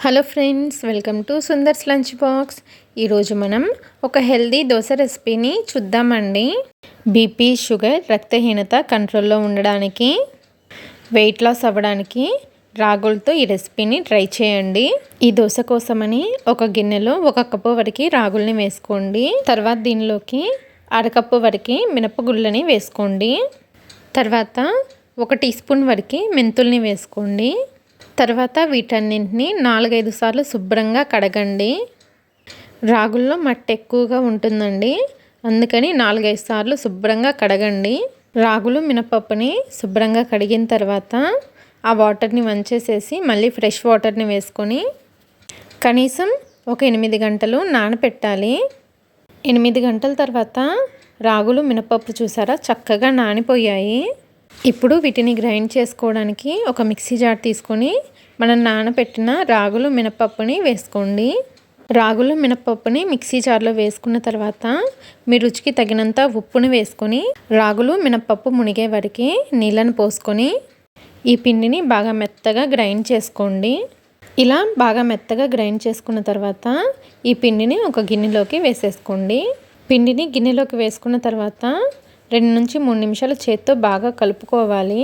Hello friends, welcome to Sundar's lunch box. ఈరోజు మనం ఒక హెల్దీ దోశ రెసిపీని చూద్దామండి. బీపీ, షుగర్, రక్తహీనత కంట్రోల్లో ఉండడానికి, వెయిట్ లాస్ అవ్వడానికి రాగులతో ఈ రెసిపీని ట్రై చేయండి. ఈ దోశ కోసమని ఒక గిన్నెలో 1 కప్పు వరకు రాగుల్ని వేసుకోండి. తర్వాత దీనిలోకి 1/2 కప్పు వరకు మినపగుళ్ళని వేసుకోండి. తర్వాత 1 టీ స్పూన్ వరకు మెంతుల్ని వేసుకోండి. తర్వాత వీటన్నింటినీ 4-5 సార్లు శుభ్రంగా కడగండి. రాగుల్లో మట్టి ఎక్కువగా ఉంటుందండి, అందుకని 4-5 సార్లు శుభ్రంగా కడగండి. రాగులు, మినపప్పుని శుభ్రంగా కడిగిన తర్వాత ఆ వాటర్ని వంచేసేసి మళ్ళీ ఫ్రెష్ వాటర్ని వేసుకొని కనీసం ఒక 8 గంటలు నానపెట్టాలి. 8 గంటల తర్వాత రాగులు, మినపప్పు చూసారా చక్కగా నానిపోయాయి. ఇప్పుడు వీటిని గ్రైండ్ చేసుకోవడానికి ఒక మిక్సీ జార్ తీసుకొని మనం నానబెట్టిన రాగులు, మినపప్పుని వేసుకోండి. రాగులు, మినపప్పుని మిక్సీ జార్లో వేసుకున్న తర్వాత మీ రుచికి తగినంత ఉప్పుని వేసుకొని రాగులు, మినపప్పు మునిగే వరకు నీళ్ళని పోసుకొని ఈ పిండిని బాగా మెత్తగా గ్రైండ్ చేసుకోండి. ఇలా బాగా మెత్తగా గ్రైండ్ చేసుకున్న తర్వాత ఈ పిండిని ఒక గిన్నెలోకి వేసేసుకోండి. పిండిని గిన్నెలోకి వేసుకున్న తర్వాత 2 నుంచి 3 నిమిషాలు చేత్తో బాగా కలుపుకోవాలి.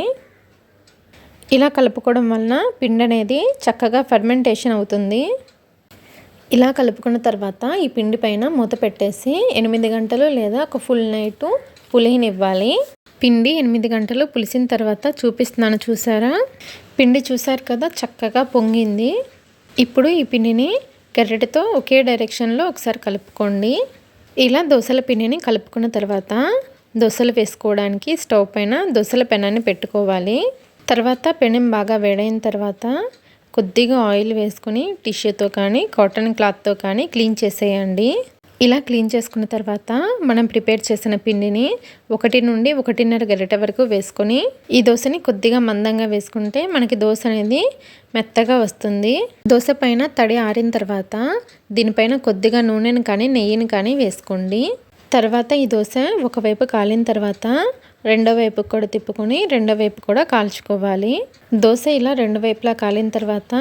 ఇలా కలుపుకోవడం వలన పిండి అనేది చక్కగా ఫెర్మెంటేషన్ అవుతుంది. ఇలా కలుపుకున్న తర్వాత ఈ పిండి పైన మూత పెట్టేసి 8 గంటలు లేదా ఒక ఫుల్ నైట్ పులియనివ్వాలి. పిండి 8 గంటలు పులిసిన తర్వాత చూపిస్తున్నాను, చూసారా? పిండి చూసారు కదా, చక్కగా పొంగింది. ఇప్పుడు ఈ పిండిని గరిటెతో ఒకే డైరెక్షన్లో ఒకసారి కలుపుకోండి. ఇలా దోశల పిండిని కలుపుకున్న తర్వాత దోశలు వేసుకోవడానికి స్టవ్ పైన దోశల పెనాన్ని పెట్టుకోవాలి. తర్వాత పెనం బాగా వేడైన తర్వాత కొద్దిగా ఆయిల్ వేసుకొని టిష్యూతో కానీ కాటన్ క్లాత్తో కానీ క్లీన్ చేసేయండి. ఇలా క్లీన్ చేసుకున్న తర్వాత మనం ప్రిపేర్ చేసిన పిండిని 1 నుండి 1.5 గరిటె వరకు వేసుకొని ఈ దోశని కొద్దిగా మందంగా వేసుకుంటే మనకి దోశ అనేది మెత్తగా వస్తుంది. దోశ పైన తడి ఆరిన తర్వాత దీనిపైన కొద్దిగా నూనెని కానీ నెయ్యిని కానీ వేసుకోండి. తర్వాత ఈ దోశ ఒకవైపు కాలిన తర్వాత రెండో వైపు కూడా తిప్పుకొని రెండో వైపు కూడా కాల్చుకోవాలి. దోశ ఇలా 2 వైపులా కాలిన తర్వాత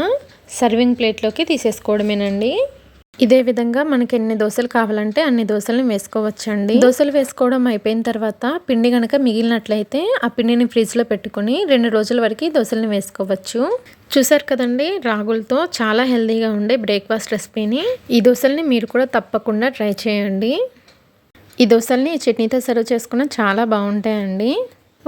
సర్వింగ్ ప్లేట్లోకి తీసేసుకోవడమేనండి. ఇదే విధంగా మనకి ఎన్ని దోశలు కావాలంటే అన్ని దోశలను వేసుకోవచ్చండి. దోశలు వేసుకోవడం అయిపోయిన తర్వాత పిండి కనుక మిగిలినట్లయితే ఆ పిండిని ఫ్రిడ్జ్లో పెట్టుకొని 2 రోజుల వరకు దోశలను వేసుకోవచ్చు. చూసారు కదండి, రాగులతో చాలా హెల్తీగా ఉండే బ్రేక్ఫాస్ట్ రెసిపీని. ఈ దోశల్ని మీరు కూడా తప్పకుండా ట్రై చేయండి. ఈ దోశల్ని చట్నీతో సర్వ్ చేసుకున్న చాలా బాగుంటాయండి.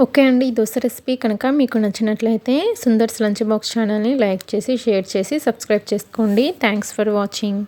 ఓకే అండి, ఈ దోశ రెసిపీ కనుక మీకు నచ్చినట్లయితే సుందర్స్ లంచ్ బాక్స్ ఛానల్ని లైక్ చేసి, షేర్ చేసి, సబ్స్క్రైబ్ చేసుకోండి. Thanks for watching.